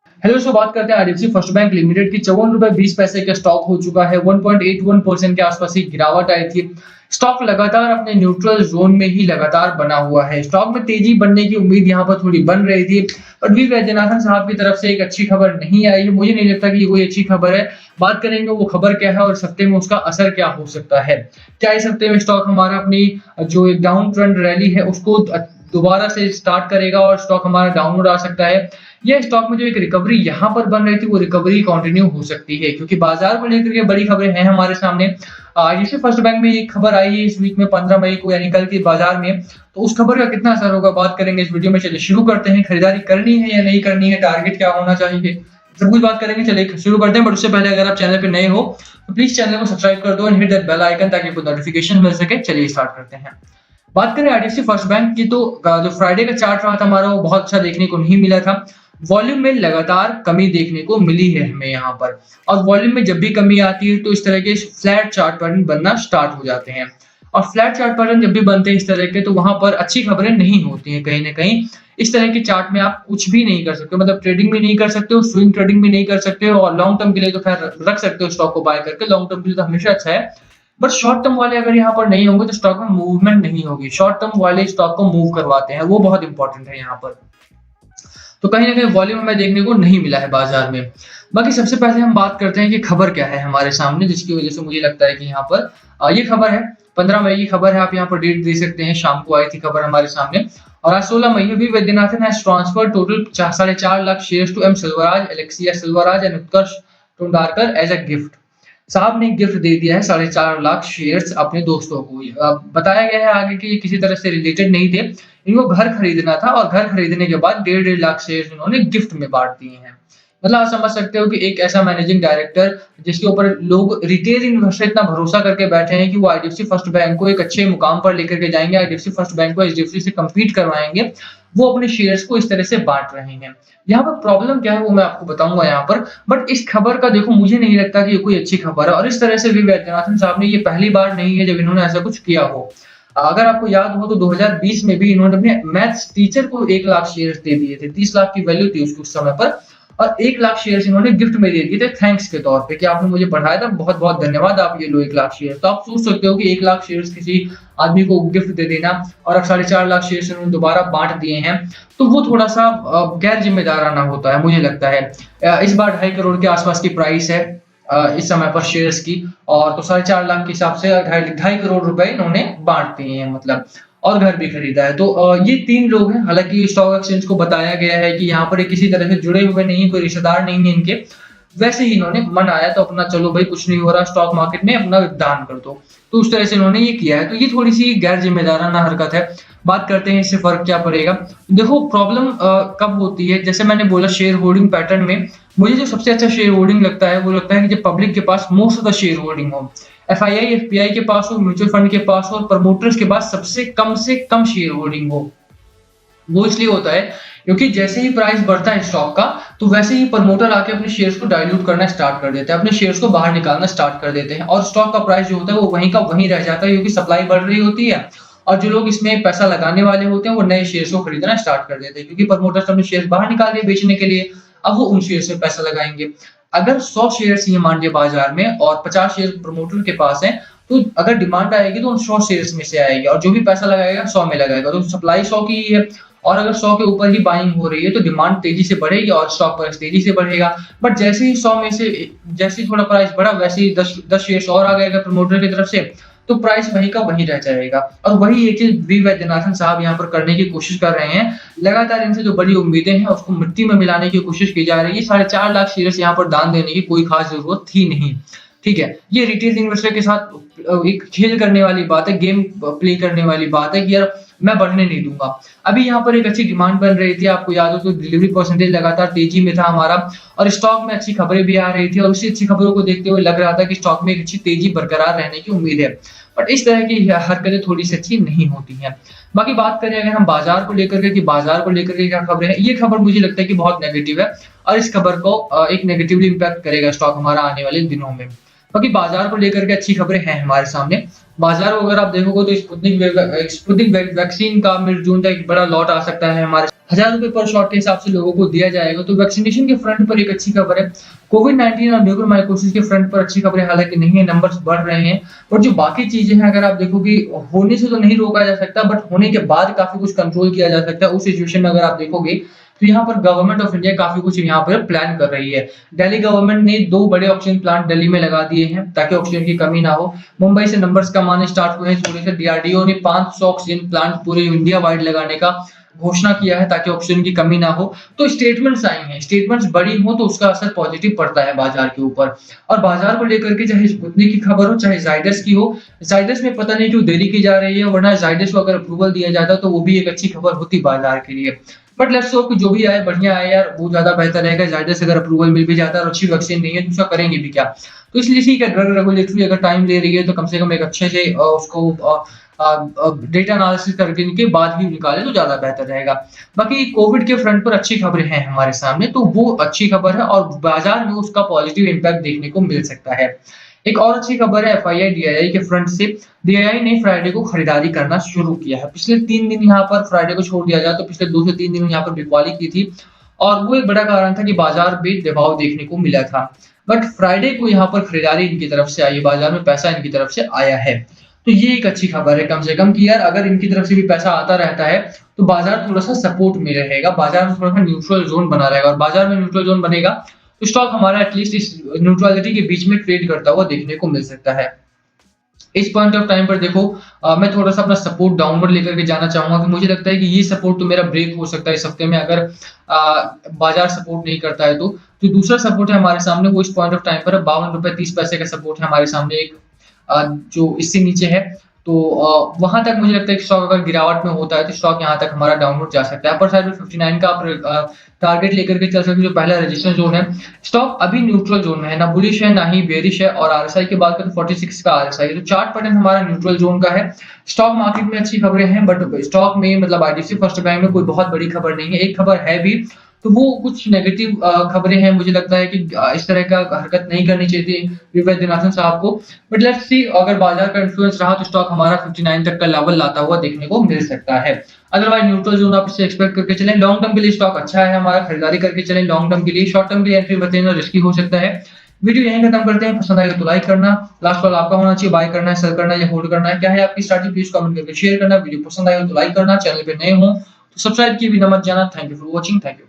Hello सो बात करते हैं आईडीएफसी फर्स्ट बैंक लिमिटेड की। ₹54.20 का स्टॉक हो चुका है। 1.81% के आसपास की गिरावट आई थी। स्टॉक लगातार अपने न्यूट्रल जोन में ही लगातार बना हुआ है। स्टॉक में तेजी बनने की उम्मीद यहाँ पर थोड़ी बन रही थी, बट वी वैद्यनाथन साहब की तरफ से एक अच्छी खबर नहीं आई है। मुझे नहीं लगता कि ये कोई अच्छी खबर है। बात करेंगे वो खबर क्या है और इस हफ्ते में उसका असर क्या हो सकता है। क्या इस हफ्ते में स्टॉक हमारा अपनी जो एक डाउन ट्रेंड रैली है उसको दोबारा से स्टार्ट करेगा और स्टॉक हमारा डाउनवर्ड आ सकता है, या स्टॉक में जो एक रिकवरी यहाँ पर बन रही थी वो रिकवरी कंटिन्यू हो सकती है, क्योंकि बाजार को लेकर के बड़ी खबरें हैं हमारे सामने। जैसे फर्स्ट बैंक में एक खबर आई है इस वीक में 15 मई को, यानी कल के बाजार में, तो उस खबर का कितना असर होगा बात करेंगे इस वीडियो में। चलिए शुरू करते हैं। खरीदारी करनी है या नहीं करनी है, टारगेट क्या होना चाहिए, सब कुछ बात करेंगे। चलिए शुरू करते हैं, बट उससे पहले अगर आप चैनल पे नए हो तो प्लीज चैनल को सब्सक्राइब कर दो and hit that bell icon ताकि आपको नोटिफिकेशन मिल सके। चलिए स्टार्ट करते हैं। बात करें आईडीएफसी फर्स्ट बैंक की, तो जो फ्राइडे का चार्ट रहा था हमारा वो बहुत अच्छा देखने को नहीं मिला था। वॉल्यूम में लगातार कमी देखने को मिली है हमें यहाँ पर, और वॉल्यूम में जब भी कमी आती है तो इस तरह के फ्लैट चार्ट पैटर्न बनना स्टार्ट हो जाते हैं। और फ्लैट चार्ट पैटर्न जब भी बनते हैं इस तरह के, तो वहां पर अच्छी खबरें नहीं होती हैं कहीं ना कहीं। इस तरह के चार्ट में आप कुछ भी नहीं कर सकते, मतलब ट्रेडिंग भी नहीं कर सकते हो, स्विंग ट्रेडिंग भी नहीं कर सकते हो, और लॉन्ग टर्म के लिए तो खैर रख सकते हो स्टॉक को बाय करके, लॉन्ग टर्म के लिए तो हमेशा अच्छा है। बट शॉर्ट टर्म वाले अगर यहाँ पर नहीं होंगे तो स्टॉक में मूवमेंट नहीं होगी। शॉर्ट टर्म वाले स्टॉक को मूव करवाते हैं, वो बहुत इंपॉर्टेंट है यहाँ पर। तो कहीं ना कहीं वॉल्यूम हमें देखने को नहीं मिला है बाजार में। बाकी सबसे पहले हम बात करते हैं कि खबर क्या है हमारे सामने, जिसकी वजह से मुझे लगता है कि यहाँ पर ये खबर है 15 मई की खबर है। आप यहाँ पर डेट दे सकते हैं, शाम को आई थी खबर हमारे सामने। और आज 16 मई V Vaidyanathan has transfer total 4.5 lakh shares to M Silvaraj, Alexia Silvaraj and Utkarsh Tundarkar as a gift. साहब ने गिफ्ट दे दिया है 4.5 लाख शेयर्स अपने दोस्तों को। बताया गया है आगे कि ये किसी तरह से रिलेटेड नहीं थे, इनको घर खरीदना था और घर खरीदने के बाद 1.5 लाख शेयर्स इन्होंने गिफ्ट में बांट दिए हैं। मतलब आप समझ सकते हो कि एक ऐसा मैनेजिंग डायरेक्टर जिसके ऊपर लोग रिटेल इन्वेस्टर इतना भरोसा करके बैठे हैं कि वो आईडीएफसी फर्स्ट बैंक को एक अच्छे मुकाम पर लेकर के जाएंगे, आईडीएफसी फर्स्ट बैंक को एचडीएफसी से कम्पीट करवाएंगे, वो अपने शेयर्स को इस तरह से बांट रहे हैं। यहाँ पर प्रॉब्लम क्या है वो मैं आपको बताऊंगा यहाँ पर। बट इस खबर का देखो, मुझे नहीं लगता कि ये कोई अच्छी खबर है, और इस तरह से वी वैद्यनाथन साहब ने, ये पहली बार नहीं है जब इन्होंने ऐसा कुछ किया हो। अगर आपको याद हो तो 2020 में भी इन्होंने अपने मैथ्स टीचर को 1 लाख शेयर्स दे दिए थे। 30 लाख की वैल्यू थी उसकी उस समय पर, और 1 लाख शेयर्स इन्होंने गिफ्ट में दे दिए थे थैंक्स के तौर पे कि आपने मुझे पढ़ाया था, बहुत बहुत धन्यवाद, आप ये लो 1 लाख शेयर। तो आप सोच सकते हो कि 1 लाख शेयर्स किसी आदमी को गिफ्ट दे देना, और अब 4.5 लाख शेयर्स उन्होंने दोबारा बांट दिए हैं, तो वो थोड़ा सा गैर जिम्मेदाराना होता है मुझे लगता है। इस बार 2.5 करोड़ के आसपास की प्राइस है इस समय पर शेयर्स की, और तो 4.5 लाख के हिसाब से 2.5 करोड़ रुपए इन्होंने बांट दिए हैं मतलब, और घर भी खरीदा है। तो ये 3 लोग हैं। हालांकि स्टॉक एक्सचेंज को बताया गया है कि यहाँ पर किसी तरह से जुड़े हुए नहीं, कोई रिश्तेदार नहीं है इनके। वैसे ही इन्होंने मन आया तो अपना, चलो भाई कुछ नहीं हो रहा स्टॉक मार्केट में, अपना दान कर दो, तो उस तरह से इन्होंने ये किया है। तो ये थोड़ी सी गैर जिम्मेदाराना हरकत है। बात करते हैं इससे फर्क क्या पड़ेगा। देखो प्रॉब्लम कब होती है, जैसे मैंने बोला शेयर होल्डिंग पैटर्न में, मुझे जो सबसे अच्छा शेयर होल्डिंग लगता है वो लगता है कि जब पब्लिक के पास most of the share holding हो, एफआईआई एफपीआई के पास हो, म्यूचुअल फंड के पास हो, और प्रमोटर्स के पास सबसे कम शेयर होल्डिंग हो। वो इसलिए होता है क्योंकि जैसे ही प्राइस बढ़ता है स्टॉक का, तो वैसे ही प्रमोटर आके अपने शेयर्स को डाइल्यूट करना स्टार्ट कर देते हैं, अपने शेयर्स को बाहर निकालना स्टार्ट कर देते हैं, और स्टॉक का प्राइस जो होता है वो वहीं का वहीं रह जाता है, क्योंकि सप्लाई बढ़ रही होती है, और जो लोग इसमें पैसा लगाने वाले होते हैं वो नए शेयर्स को खरीदना स्टार्ट कर देते हैं, क्योंकि प्रमोटर्स अपने शेयर्स बाहर निकाल दिए बेचने के लिए, अब वो उन शेयर्स में पैसा लगाएंगे। अगर 100 शेयर्स ये मान लिया बाजार में और 50 शेयर प्रमोटर के पास है, तो अगर डिमांड आएगी तो उन 100 शेयर्स में से आएगी, और जो भी पैसा लगाएगा 100 में लगाएगा, तो सप्लाई 100 की ही है, और अगर 100 के ऊपर ही बाइंग हो रही है तो डिमांड तेजी से बढ़ेगी और स्टॉक प्राइस तेजी से बढ़ेगा। बट जैसे ही 100 में से जैसे ही थोड़ा प्राइस बढ़ा, वैसे ही 10 शेयर्स और आ गएगा प्रमोटर की तरफ से, तो प्राइस वहीं का वहीं रह जाएगा। और वही एक चीज वी वैद्यनाथन साहब यहाँ पर करने की कोशिश कर रहे हैं। लगातार इनसे जो बड़ी उम्मीदें हैं उसको मिट्टी में मिलाने की कोशिश की जा रही है। 4.5 लाख शेयर्स यहाँ पर दान देने की कोई खास जरूरत थी नहीं, ठीक है। ये रिटेल इन्वेस्टर के साथ एक खेल करने वाली बात है, गेम प्ले करने वाली बात है कि यार मैं बढ़ने नहीं दूंगा। अभी यहाँ पर एक अच्छी डिमांड बन रही थी, आपको याद हो तो डिलीवरी परसेंटेज लगातार तेजी में था हमारा, और स्टॉक में अच्छी खबरें भी आ रही थी, और उसी अच्छी खबरों को देखते हुए लग रहा था कि स्टॉक में एक अच्छी तेजी बरकरार रहने की उम्मीद है। बट इस तरह की हरकतें थोड़ी सी अच्छी नहीं होती हैं। बाकी बात करें अगर हम बाजार को लेकर के, कि बाजार को लेकर के क्या खबर है, ये खबर मुझे लगता है कि बहुत नेगेटिव है, और इस खबर को एक नेगेटिवली इम्पैक्ट करेगा स्टॉक हमारा आने वाले दिनों में। बाकी बाजार को लेकर के अच्छी खबरें हैं हमारे सामने। बाजार को अगर आप देखोगे तो स्पुतनिक वैक्सीन का मिड जून तक एक बड़ा लॉट आ सकता है हमारे ₹1000 पर शॉट के हिसाब से लोगों को दिया जाएगा। तो वैक्सीनेशन के फ्रंट पर एक अच्छी खबर है। कोविड-19 और म्यूकोरमाइकोसिस के फ्रंट पर अच्छी खबरें हालाँकि नहीं है, नंबर्स बढ़ रहे हैं। और जो बाकी चीज़ें हैं अगर आप देखोगे, होने से तो नहीं रोका जा सकता, बट होने के बाद काफ़ी कुछ कंट्रोल किया जा सकता है। उस सिचुएशन में अगर आप देखोगे तो यहाँ पर गवर्नमेंट ऑफ इंडिया काफ़ी कुछ यहाँ पर प्लान कर रही है। दिल्ली गवर्नमेंट ने 2 बड़े ऑक्सीजन प्लांट दिल्ली में लगा दिए हैं ताकि ऑक्सीजन की कमी ना हो। मुंबई से नंबर्स कम आने स्टार्ट हुए हैं थोड़े से। डीआरडीओ ने 500 ऑक्सीजन प्लांट पूरे इंडिया वाइड लगाने का घोषणा किया है ताकि ऑक्सीजन की कमी ना हो। तो स्टेटमेंट्स आई हैं, स्टेटमेंट्स बड़ी हो तो उसका असर पॉजिटिव पड़ता है बाजार के ऊपर। और बाजार को लेकर के चाहे स्पुतनिक की खबर हो चाहे जाइडस की हो, जाइडस में पता नहीं क्यों देरी की जा रही है, वरना जाइडस को अगर अप्रूवल दिया जाता तो वो भी एक अच्छी खबर होती बाजार के लिए। बट लेट्स होप कि जो भी आए बढ़िया आए यार, वो ज्यादा बेहतर रहेगा। जाइडस अगर अप्रूवल मिल भी जाता है और अच्छी वैक्सीन नहीं है तो उसका करेंगे भी क्या। तो इसलिए ठीक है, ड्रग रेगुलेटरी अगर टाइम ले रही है तो कम से कम एक अच्छे से उसको डेटा एनालिसिस करके के बाद ही निकाले तो ज्यादा बेहतर रहेगा। बाकी कोविड के फ्रंट पर अच्छी खबरें हैं हमारे सामने, तो वो अच्छी खबर है और बाजार में उसका पॉजिटिव इम्पैक्ट देखने को मिल सकता है। एक और अच्छी खबर है एफआईआई डीआईआई के फ्रंट से। डीआईआई ने फ्राइडे को खरीदारी करना शुरू किया है। पिछले 3 दिन यहाँ पर, फ्राइडे को छोड़ दिया जाए तो पिछले 2 से 3 दिन यहाँ पर बिकवाली की थी और वो एक बड़ा कारण था कि बाजार में दबाव देखने को मिला था। बट फ्राइडे को यहाँ पर खरीदारी इनकी तरफ से आई है, बाजार में पैसा इनकी तरफ से आया है। तो ये एक अच्छी खबर है कम से कम कि यार अगर इनकी तरफ से भी पैसा आता रहता है तो बाजार थोड़ा-सा सपोर्ट में रहेगा, बाजार में थोड़ा-सा न्यूट्रल ज़ोन बना रहेगा और बाजार में न्यूट्रल ज़ोन बनेगा तो स्टॉक हमारा एटलीस्ट इस न्यूट्रलिटी के बीच में ट्रेड करता हुआ देखने को मिल सकता है। इस पॉइंट ऑफ टाइम पर देखो, मैं थोड़ा-सा अपना सपोर्ट डाउनवर्ड लेकर के जाना चाहूँगा कि मुझे लगता है कि ये सपोर्ट तो मेरा ब्रेक हो सकता है इस हफ्ते में अगर बाजार सपोर्ट नहीं करता है तो। जो दूसरा सपोर्ट है हमारे सामने वो इस पॉइंट ऑफ टाइम पर है ₹52.30 का सपोर्ट है हमारे सामने एक, जो इससे नीचे है। तो वहाँ तक मुझे लगता है कि स्टॉक अगर गिरावट में होता है तो स्टॉक यहाँ तक हमारा डाउनवर्ड जा सकता है। अपर साइड में 59 का आप टारगेट लेकर के चल सकते हो, जो पहला रेजिस्टेंस ज़ोन है। स्टॉक अभी न्यूट्रल ज़ोन में है, ना बुलिश है ना ही बेयरिश है और आरएसआई की बात करें तो 46 का आरएसआई है। तो चार्ट पैटर्न हमारा न्यूट्रल ज़ोन का है। स्टॉक मार्केट में अच्छी खबरें हैं बट स्टॉक में मतलब आईडीएफसी फर्स्ट बैंक में कोई बहुत बड़ी खबर नहीं है। एक खबर है भी तो वो कुछ नेगेटिव खबरें हैं। मुझे लगता है कि इस तरह का हरकत नहीं करनी चाहिए थी वैद्यनाथन साहब को। बट लेट्स सी, अगर बाजार का इन्फ्लुएंस रहा तो स्टॉक हमारा 59 तक का लेवल लाता हुआ देखने को मिल सकता है। अदरवाइज न्यूट्रल जोन आप इसे एक्सपेक्ट करके चलें। लॉन्ग टर्म के लिए स्टॉक अच्छा है हमारा, खरीदारी करके चलें लॉन्ग टर्म के लिए। शॉर्ट टर्म के लिए एंट्री बताना रिस्की हो सकता है। वीडियो यहीं खत्म करते हैं। पसंद आए तो लाइक करना, लास्ट कॉल आपका होना चाहिए। बाय करना है, सेल करना है या होल्ड करना है, क्या है आपकी स्ट्रैटेजी, प्लीज कमेंट करके शेयर करना। वीडियो पसंद आए तो लाइक करना, चैनल पे नए हो तो सब्सक्राइब किए बिना मत जाना। Thank you for watching, thank you.